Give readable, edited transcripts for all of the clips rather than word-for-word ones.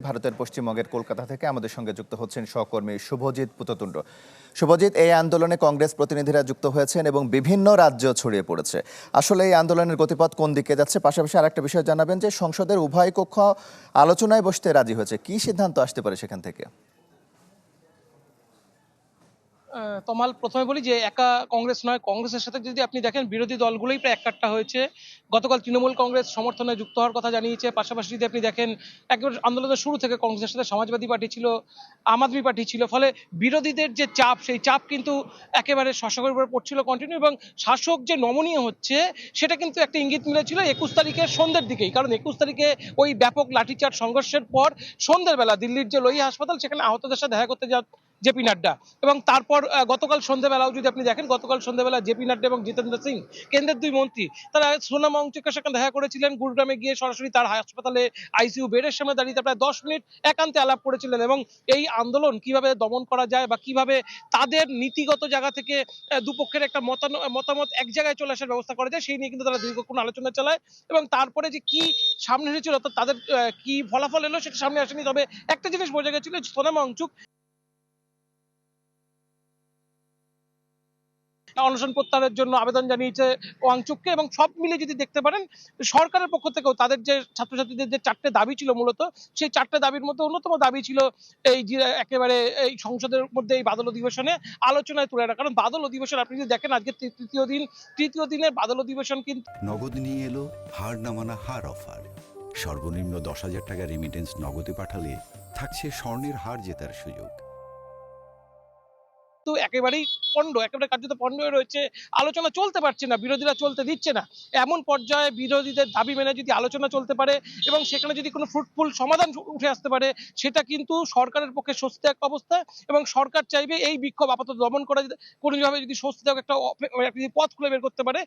ভারতের পশ্চিমবঙ্গের কলকাতা থেকে আমাদের সঙ্গে যুক্ত হচ্ছেন সহকর্মী শুভজিৎ পুততুণ্ড। শুভজিৎ, এই আন্দোলনে কংগ্রেস প্রতিনিধিরা যুক্ত হয়েছেন এবং বিভিন্ন রাজ্য ছড়িয়ে পড়েছে। আসলে এই আন্দোলনের গতিপথ কোন দিকে যাচ্ছে? পাশাপাশি আরেকটা বিষয় জানাবেন যে সংসদের উভয় কক্ষ আলোচনায় বসতে রাজি হয়েছে, কি সিদ্ধান্ত আসতে পারে সেখান থেকে? তমাল, প্রথমে বলি যে একা কংগ্রেস নয়, কংগ্রেসের সাথে যদি আপনি দেখেন বিরোধী দলগুলোই প্রায় এককাট্টা হয়েছে। গতকাল তৃণমূল কংগ্রেস সমর্থনে যুক্ত হওয়ার কথা জানিয়েছে। পাশাপাশি যদি আপনি দেখেন একেবারে আন্দোলনের শুরু থেকে কংগ্রেসের সাথে সমাজবাদী পার্টি ছিল, আম আদমি পার্টি ছিল। ফলে বিরোধীদের যে চাপ, সেই চাপ কিন্তু একেবারে শাসকের উপর পড়ছিল কন্টিনিউ, এবং শাসক যে নমনীয় হচ্ছে সেটা কিন্তু একটা ইঙ্গিত মিলেছিল 21 তারিখের সন্ধ্যের দিকেই। কারণ 21 তারিখে ওই ব্যাপক লাঠিচার্জ সংঘর্ষের পর সন্ধ্যের বেলা দিল্লির যে লোহিয়া হাসপাতাল, সেখানে আহতদের সাথে দেখা করতে যান জেপি নাড্ডা। এবং তারপর গতকাল সন্ধ্যাবেলাও যদি আপনি দেখেন, গতকাল সন্ধ্যাবেলা জেপি নাড্ডা এবং জিতেন্দ্র সিং, কেন্দ্রের দুই মন্ত্রী, তারা সোনাম ওয়াংচুকের সাথে দেখা করেছিলেন। গুরুগ্রামে গিয়ে সরাসরি তার হাসপাতালে আইসিইউ বেডের সামনে দাঁড়িয়ে প্রায় 10 মিনিট একান্তে আলাপ করেছিলেন, এবং এই আন্দোলন কিভাবে দমন করা যায় বা কিভাবে তাদের নীতিগত জায়গা থেকে দুপক্ষের একটা মতামত এক জায়গায় চলে আসার ব্যবস্থা করা যায়, সেই নিয়ে কিন্তু তারা দীর্ঘক্ষণ আলোচনা চালায়। এবং তারপরে যে কি সামনে এসেছিল, অর্থাৎ তাদের কি ফলাফল এলো সেটা সামনে আসেনি। তবে একটা জিনিস বোঝা গেছিল, সোনাম ওয়াংচুক অনশন প্রত্যাহারের জন্য আবেদন জানিয়েছে ওয়াংচুককে। এবং সব মিলে যদি দেখতে পারেন, সরকারের পক্ষ থেকেও তাদের যে ছাত্রছাত্রীদের যে 4টে দাবি ছিল, মূলত সেই 4টে দাবির মধ্যে অন্যতম দাবি ছিল এই যে একেবারে এই সংসদের মধ্যে এই বাদল অধিবেশনে আলোচনায় তুলে আনা। কারণ বাদল অধিবেশন আপনি যদি দেখেন, আজকে তৃতীয় দিনের বাদল অধিবেশন কিন্তু নগদ নিয়ে এলো হার না মানা হার অফার। সর্বনিম্ন 10,000 টাকা রেমিটেন্স নগদে পাঠালে থাকছে স্বর্ণের হার জেতার সুযোগ। একেবারেই একেবারে কার্যত পণ্ড হয়ে রয়েছে। আলোচনা চলতে পারছে না, বিরোধীরা চলতে দিচ্ছে না। এমন পর্যায়ে বিরোধীদের দাবি মেনে যদি আলোচনা চলতে পারে এবং সেখানে যদি কোনো ফ্রুটফুল সমাধান উঠে আসতে পারে, সেটা কিন্তু সরকারের পক্ষে স্বস্তিদায়ক অবস্থা। এবং সরকার চাইবে এই বিক্ষোভ আপাতত দমন করা, কোনোভাবে যদি স্বস্তিদায়ক একটা পথ খুলে বের করতে পারে,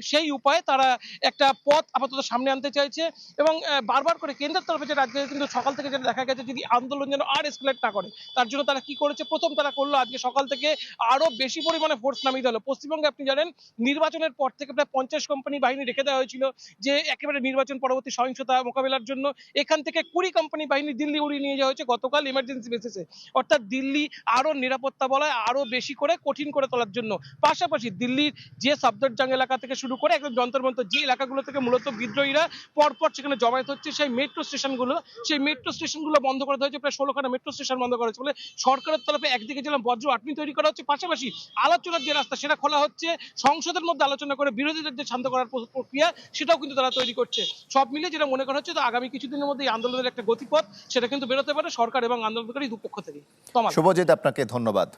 সেই উপায়ে তারা একটা পথ আপাতত সামনে আনতে চাইছে। এবং বারবার করে কেন্দ্রের তরফে যে রাজ্যে কিন্তু সকাল থেকে যেটা দেখা গেছে, যদি আন্দোলন যেন আর এসকেলেট না করে, তার জন্য তারা কি করেছে, প্রথম তারা করলো আজকে সকাল থেকে আরো বেশি পরিমাণে ফোর্স নামিয়ে দিল। পশ্চিমবঙ্গে আপনি জানেন, নির্বাচনের পর থেকে প্রায় 50 কোম্পানি বাহিনী রেখে দেওয়া হয়েছিল যে একেবারে নির্বাচন পরবর্তী সহিংসতা মোকাবেলার জন্য। এখান থেকে 20 কোম্পানি বাহিনী দিল্লি উড়িয়ে নিয়ে যাওয়া হয়েছে গতকাল এমার্জেন্সি বেসিসে। অর্থাৎ দিল্লি আরো নিরাপত্তা বলয় আরো বেশি করে কঠিন করে তোলার জন্য। পাশাপাশি দিল্লির যে সাফদরজং এলাকা থেকে শুরু করে একদম যন্তর মন্তর যে এলাকাগুলো থেকে মূলত বিদ্রোহীরা পরপর সেখানে জমায়েত হচ্ছে, সেই মেট্রো স্টেশনগুলো বন্ধ করে দেওয়া হয়েছে। প্রায় 16খানা মেট্রো স্টেশন বন্ধ করা হয়েছে। ফলে সরকারের তরফে একদিকে যেরকম বজ্র আর্মি তৈরি করা হচ্ছে, পাশাপাশি আলোচনার যে রাস্তা সেটা খোলা হচ্ছে। সংসদের মধ্যে আলোচনা করে বিরোধীদের যে শান্ত করার প্রক্রিয়া, সেটাও কিন্তু তারা তৈরি করছে। সব মিলিয়ে যেটা মনে করা হচ্ছে, তো আগামী কিছুদিনের মধ্যে এই আন্দোলনের একটা গতিপথ সেটা কিন্তু বেরোতে পারে সরকার এবং আন্দোলনকারী দুপক্ষ থেকে। শুভজিৎ, আপনাকে ধন্যবাদ।